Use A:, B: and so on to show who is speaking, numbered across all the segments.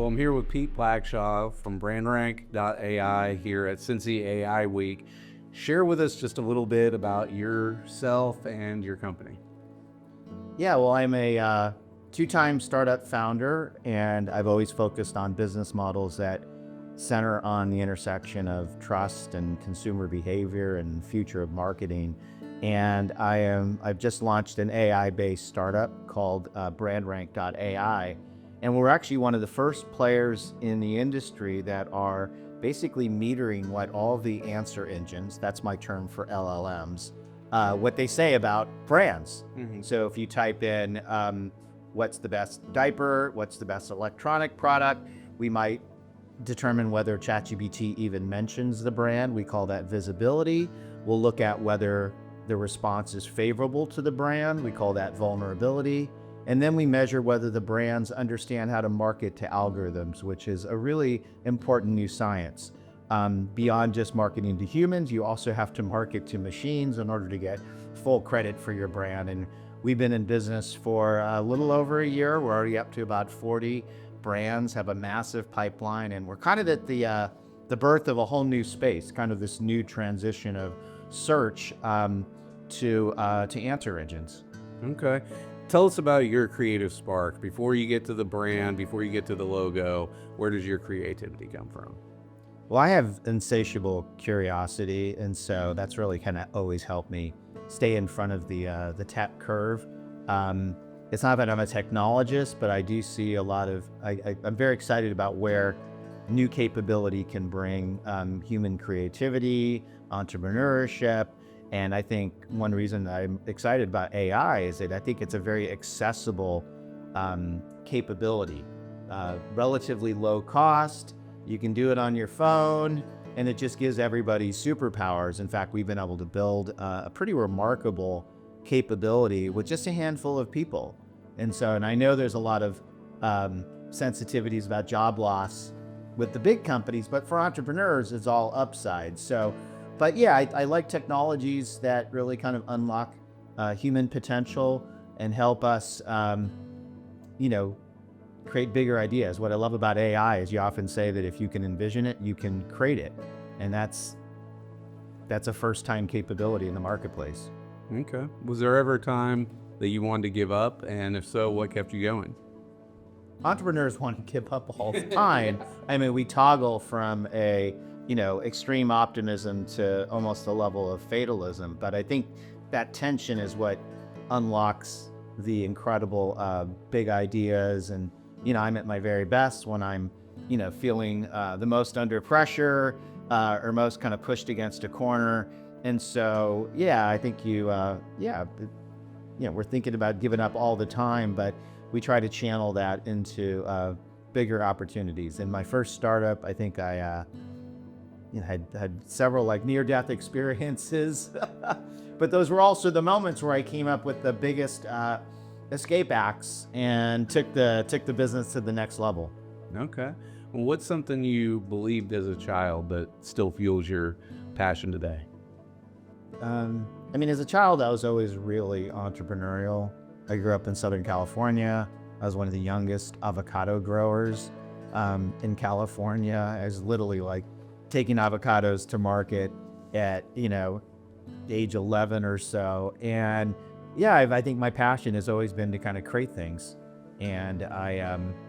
A: Well, I'm here with Pete Blackshaw from BrandRank.AI here at Cincy AI Week. Share with us just a little bit about yourself and your company.
B: Yeah, well, I'm a two-time startup founder, and I've always focused on business models that center on the intersection of trust and consumer behavior and future of marketing. And I've just launched an AI-based startup called BrandRank.AI, and we're actually one of the first players in the industry that are basically metering what all the answer engines, that's my term for LLMs, what they say about brands. So if you type in what's the best diaper, what's the best electronic product, we might determine whether ChatGPT even mentions the brand. We call that visibility. We'll look at whether the response is favorable to the brand. We call that vulnerability. And then we measure whether the brands understand how to market to algorithms, which is a really important new science. Beyond just marketing to humans, you also have to market to machines in order to get full credit for your brand. And we've been in business for a little over a year. We're already up to about 40 brands, have a massive pipeline, and we're kind of at the birth of a whole new space, kind of this new transition of search to answer engines.
A: Okay. Tell us about your creative spark. Before you get to the brand, before you get to the logo, where does your creativity come from?
B: Well, I have insatiable curiosity, and so that's really kind of always helped me stay in front of the tech curve. It's not that I'm a technologist, but I do see a lot of, I'm very excited about where new capability can bring human creativity, entrepreneurship. And I think one reason I'm excited about AI is that I think it's a very accessible capability, relatively low cost. You can do it on your phone, and it just gives everybody superpowers. In fact, we've been able to build a pretty remarkable capability with just a handful of people. And I know there's a lot of sensitivities about job loss with the big companies, but for entrepreneurs, it's all upside. But yeah, I like technologies that really kind of unlock human potential and help us, create bigger ideas. What I love about AI is you often say that if you can envision it, you can create it. And that's a first-time capability in the marketplace.
A: Okay. Was there ever a time that you wanted to give up? And if so, what kept you going?
B: Entrepreneurs want to give up all the time. I mean, we toggle from extreme optimism to almost a level of fatalism. But I think that tension is what unlocks the incredible big ideas. And, I'm at my very best when I'm, feeling the most under pressure or most kind of pushed against a corner. And so, yeah, I think we're thinking about giving up all the time, but we try to channel that into bigger opportunities. In my first startup, I think I had several near-death experiences, but those were also the moments where I came up with the biggest escape acts and took the business to the next level.
A: Okay. Well, what's something you believed as a child that still fuels your passion today?
B: As a child, I was always really entrepreneurial. I grew up in Southern California. I was one of the youngest avocado growers in California. I was literally taking avocados to market at, age 11 or so. And yeah, I think my passion has always been to kind of create things. And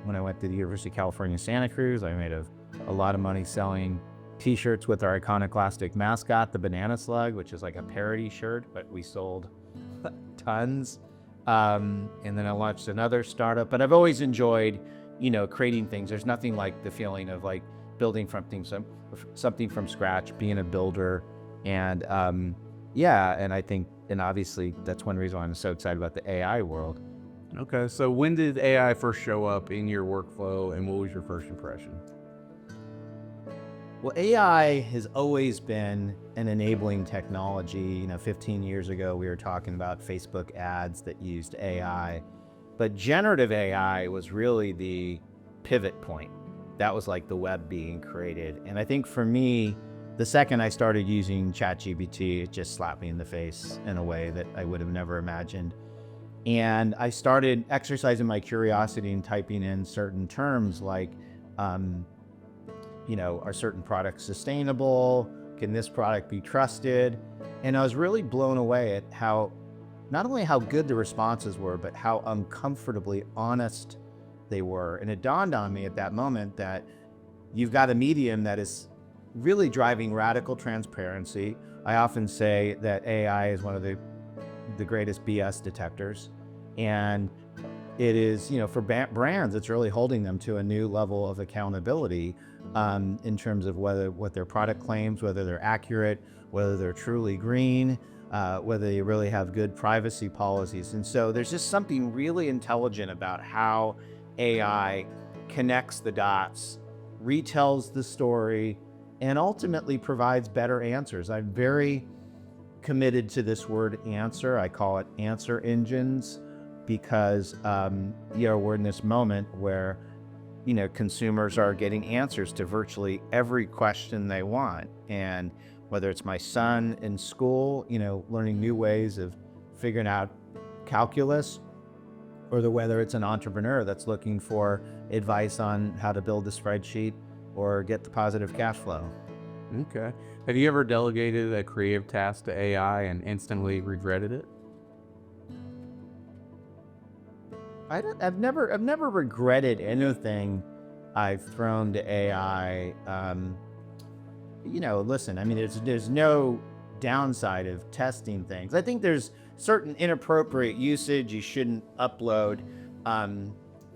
B: when I went to the University of California, Santa Cruz, I made a lot of money selling t-shirts with our iconoclastic mascot, the banana slug, which is like a parody shirt, but we sold tons. And then I launched another startup, but I've always enjoyed, creating things. There's nothing like the feeling of building something from scratch, being a builder. And and I think, and obviously that's one reason why I'm so excited about the AI world.
A: Okay. So when did AI first show up in your workflow, and what was your first impression?
B: Well, AI has always been an enabling technology. 15 years ago, we were talking about Facebook ads that used AI, but generative AI was really the pivot point. That was like the web being created. And I think for me, the second I started using ChatGPT, it just slapped me in the face in a way that I would have never imagined. And I started exercising my curiosity and typing in certain terms like Are certain products sustainable? Can this product be trusted? And I was really blown away at how, not only how good the responses were, but how uncomfortably honest they were. And it dawned on me at that moment that you've got a medium that is really driving radical transparency. I often say that AI is one of the greatest BS detectors. And it is, for brands, it's really holding them to a new level of accountability in terms of what their product claims, whether they're accurate, whether they're truly green, whether they really have good privacy policies. And so there's just something really intelligent about how AI connects the dots, retells the story, and ultimately provides better answers. I'm very committed to this word answer. I call it answer engines because we're in this moment where consumers are getting answers to virtually every question they want. And whether it's my son in school, learning new ways of figuring out calculus, or whether it's an entrepreneur that's looking for advice on how to build a spreadsheet or get the positive cash flow.
A: Okay. Have you ever delegated a creative task to AI and instantly regretted it?
B: I've never regretted anything I've thrown to AI. Listen, I mean, there's no downside of testing things. I think there's certain inappropriate usage. You shouldn't upload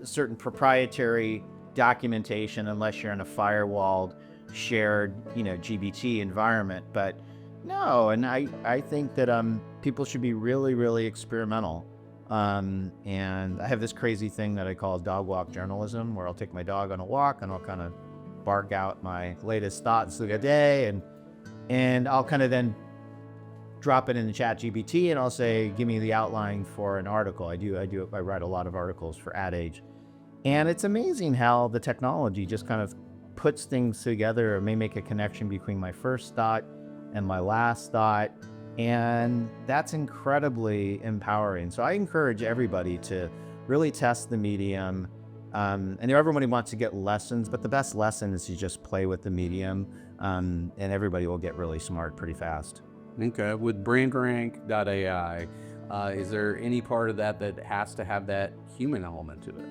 B: certain proprietary documentation unless you're in a firewalled, shared, GBT environment. But no, and I think that people should be really, really experimental. And I have this crazy thing that I call dog walk journalism, where I'll take my dog on a walk and I'll kind of bark out my latest thoughts of the day, and I'll kind of then drop it in the chat GBT and I'll say, give me the outline for an article. I write a lot of articles for Ad Age. And it's amazing how the technology just kind of puts things together, or may make a connection between my first thought and my last thought. And that's incredibly empowering. So I encourage everybody to really test the medium. And everybody wants to get lessons, but the best lesson is to just play with the medium, and everybody will get really smart pretty fast.
A: Okay. With BrandRank.AI, is there any part of that has to have that human element to it?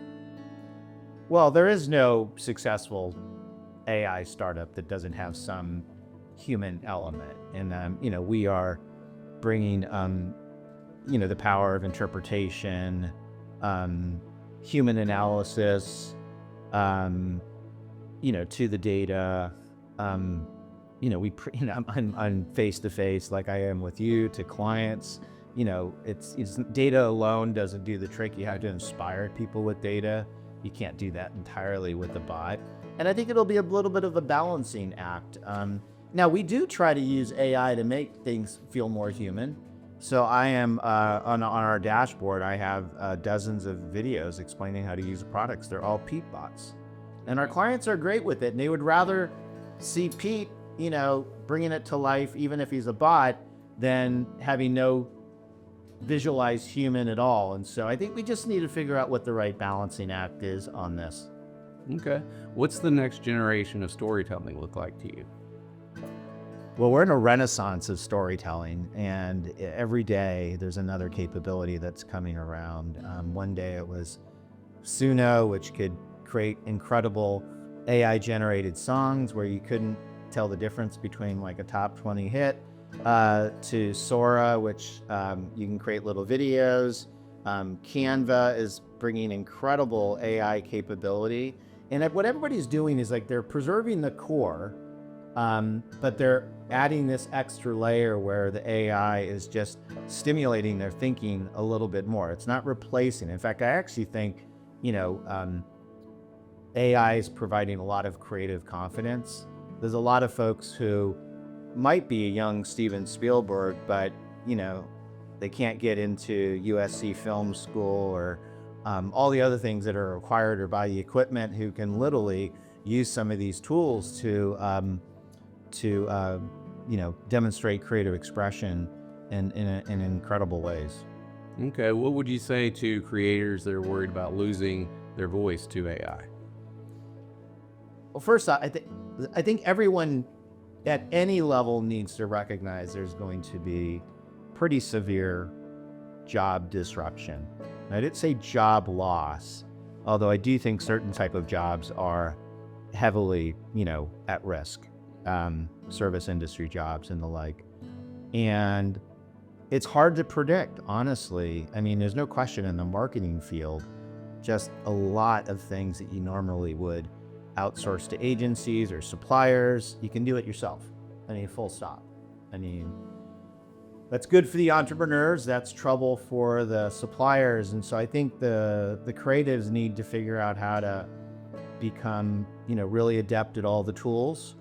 B: Well, there is no successful AI startup that doesn't have some human element. And, we are bringing, the power of interpretation, human analysis, to the data. I'm face to face like I am with you to clients. It's data alone doesn't do the trick. You have to inspire people with data. You can't do that entirely with a bot. And I think it'll be a little bit of a balancing act. Now, we do try to use AI to make things feel more human. So I am on our dashboard, I have dozens of videos explaining how to use the products. They're all Pete bots. And our clients are great with it. And they would rather see Pete, bringing it to life, even if he's a bot, than having no visualized human at all. And so I think we just need to figure out what the right balancing act is on this.
A: Okay. What's the next generation of storytelling look like to you?
B: Well, we're in a renaissance of storytelling, and every day there's another capability that's coming around. One day it was Suno, which could create incredible AI-generated songs where you couldn't tell the difference between like a top 20 hit, to Sora, which you can create little videos. Canva is bringing incredible AI capability. And what everybody's doing is like they're preserving the core, but they're adding this extra layer where the AI is just stimulating their thinking a little bit more. It's not replacing. In fact, I actually think, AI is providing a lot of creative confidence. There's a lot of folks who might be a young Steven Spielberg, but, they can't get into USC film school or all the other things that are required or buy the equipment, who can literally use some of these tools to demonstrate creative expression in incredible ways.
A: Okay. What would you say to creators that are worried about losing their voice to AI?
B: Well, first, I think everyone at any level needs to recognize there's going to be pretty severe job disruption. And I didn't say job loss, although I do think certain type of jobs are heavily, at risk, service industry jobs and the like. And it's hard to predict, honestly. I mean, there's no question in the marketing field, just a lot of things that you normally would outsource to agencies or suppliers, you can do it yourself. I mean, full stop. I mean, that's good for the entrepreneurs, that's trouble for the suppliers. And so I think the creatives need to figure out how to become, really adept at all the tools.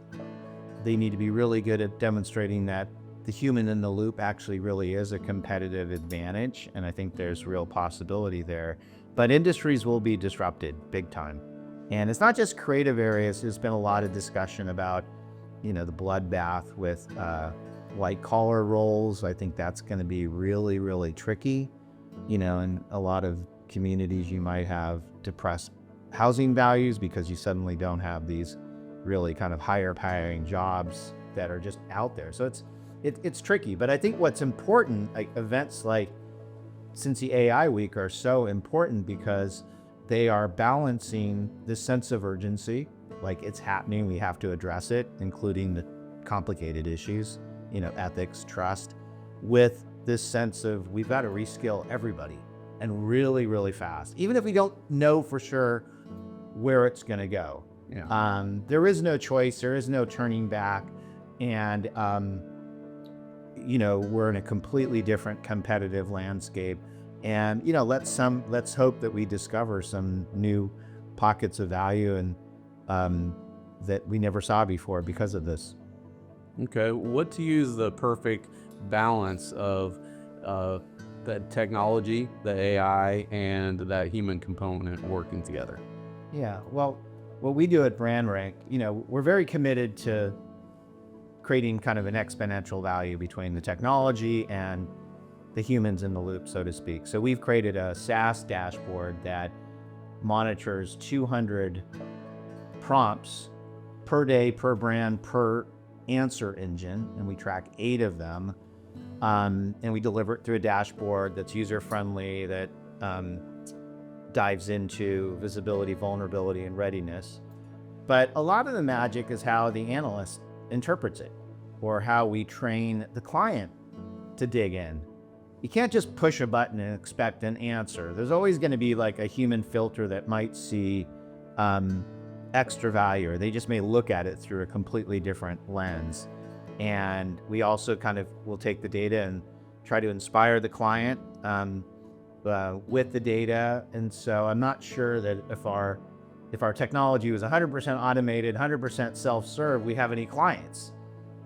B: They need to be really good at demonstrating that the human in the loop actually really is a competitive advantage. And I think there's real possibility there. But industries will be disrupted big time. And it's not just creative areas. There's been a lot of discussion about, the bloodbath with white collar roles. I think that's going to be really, really tricky. In a lot of communities, you might have depressed housing values because you suddenly don't have these really kind of higher paying jobs that are just out there. So it's tricky. But I think what's important, like events like Cincy AI Week are so important because they are balancing this sense of urgency, like it's happening, we have to address it, including the complicated issues, ethics, trust, with this sense of we've got to reskill everybody and really, really fast, even if we don't know for sure where it's going to go.
A: Yeah.
B: There is no choice, there is no turning back, and we're in a completely different competitive landscape. And let's hope that we discover some new pockets of value and that we never saw before because of this.
A: Okay. What to use the perfect balance of the technology, the AI, and that human component working together?
B: Yeah, well, what we do at BrandRank, we're very committed to creating kind of an exponential value between the technology and the humans in the loop, so to speak. So we've created a SaaS dashboard that monitors 200 prompts per day, per brand, per answer engine, and we track 8 of them. And we deliver it through a dashboard that's user-friendly, that dives into visibility, vulnerability, and readiness. But a lot of the magic is how the analyst interprets it, or how we train the client to dig in. You can't just push a button and expect an answer. There's always going to be like a human filter that might see extra value, or they just may look at it through a completely different lens. And we also kind of will take the data and try to inspire the client with the data. And so I'm not sure that if our technology was 100% automated, 100% self-serve, we have any clients.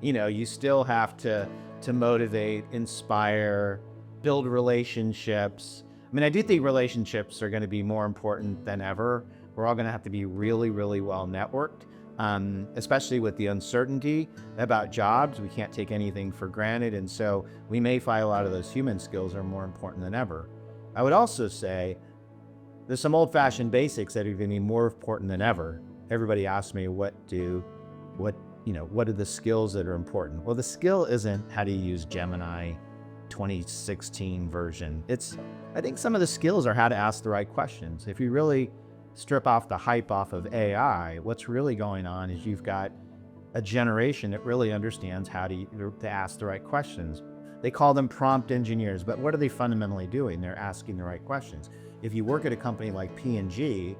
B: You still have to motivate, inspire, build relationships. I mean, I do think relationships are going to be more important than ever. We're all going to have to be really, really well networked, especially with the uncertainty about jobs. We can't take anything for granted. And so we may find a lot of those human skills are more important than ever. I would also say there's some old-fashioned basics that are going to be more important than ever. Everybody asks me, what are the skills that are important? Well, the skill isn't how to use Gemini 2016 version. I think some of the skills are how to ask the right questions. If you really strip off the hype off of AI, what's really going on is you've got a generation that really understands how to ask the right questions. They call them prompt engineers, but what are they fundamentally doing? They're asking the right questions. If you work at a company like P&G,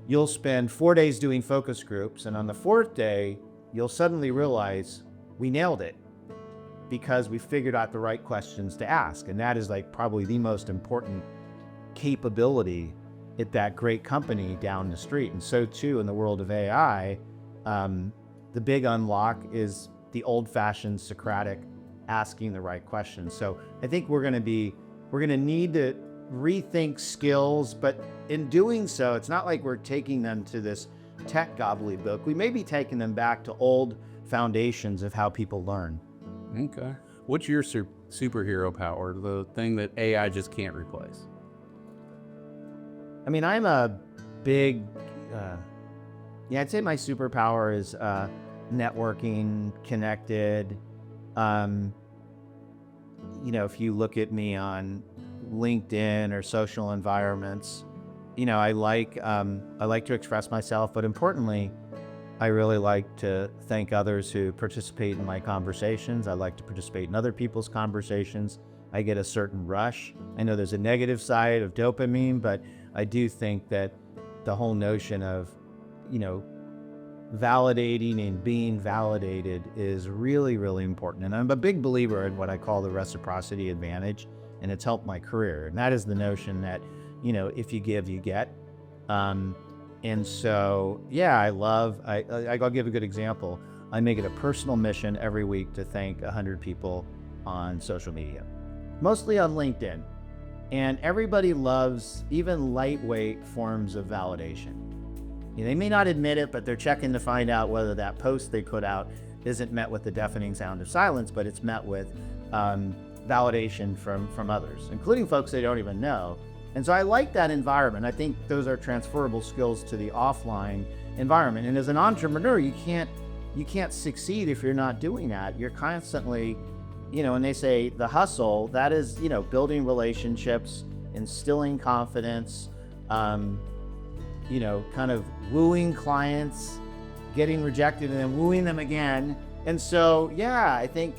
B: you'll spend 4 days doing focus groups, and on the 4th day, you'll suddenly realize we nailed it because we figured out the right questions to ask. And that is like probably the most important capability at that great company down the street. And so too in the world of AI, the big unlock is the old-fashioned Socratic asking the right questions. So I think we're going to need to rethink skills, but in doing so, it's not like we're taking them to this tech gobbledygook. We may be taking them back to old foundations of how people learn.
A: Okay. What's your superhero power, the thing that AI just can't replace?
B: I mean, I'm a big Yeah, I'd say my superpower is networking, connected. Um, if you look at me on LinkedIn or social environments, I like to express myself, but importantly, I really like to thank others who participate in my conversations. I like to participate in other people's conversations. I get a certain rush. I know there's a negative side of dopamine, but I do think that the whole notion of, you know, validating and being validated is really, really important. And I'm a big believer in what I call the reciprocity advantage, and it's helped my career. And that is the notion that, if you give, you get. And so, yeah, I'll give a good example. I make it a personal mission every week to thank 100 people on social media, mostly on LinkedIn. And everybody loves even lightweight forms of validation. They may not admit it, but they're checking to find out whether that post they put out isn't met with the deafening sound of silence, but it's met with validation from others, including folks they don't even know. And so I like that environment. I think those are transferable skills to the offline environment. And as an entrepreneur, you can't succeed if you're not doing that. You're constantly, when they say the hustle, that is, building relationships, instilling confidence, kind of wooing clients, getting rejected and then wooing them again. And so, yeah, I think,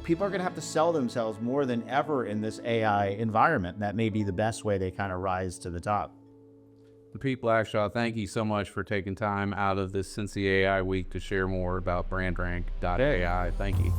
B: people are going to have to sell themselves more than ever in this AI environment. That may be the best way they kind of rise to the top.
A: Pete Blackshaw, thank you so much for taking time out of this Cincy AI week to share more about BrandRank.AI. Thank you.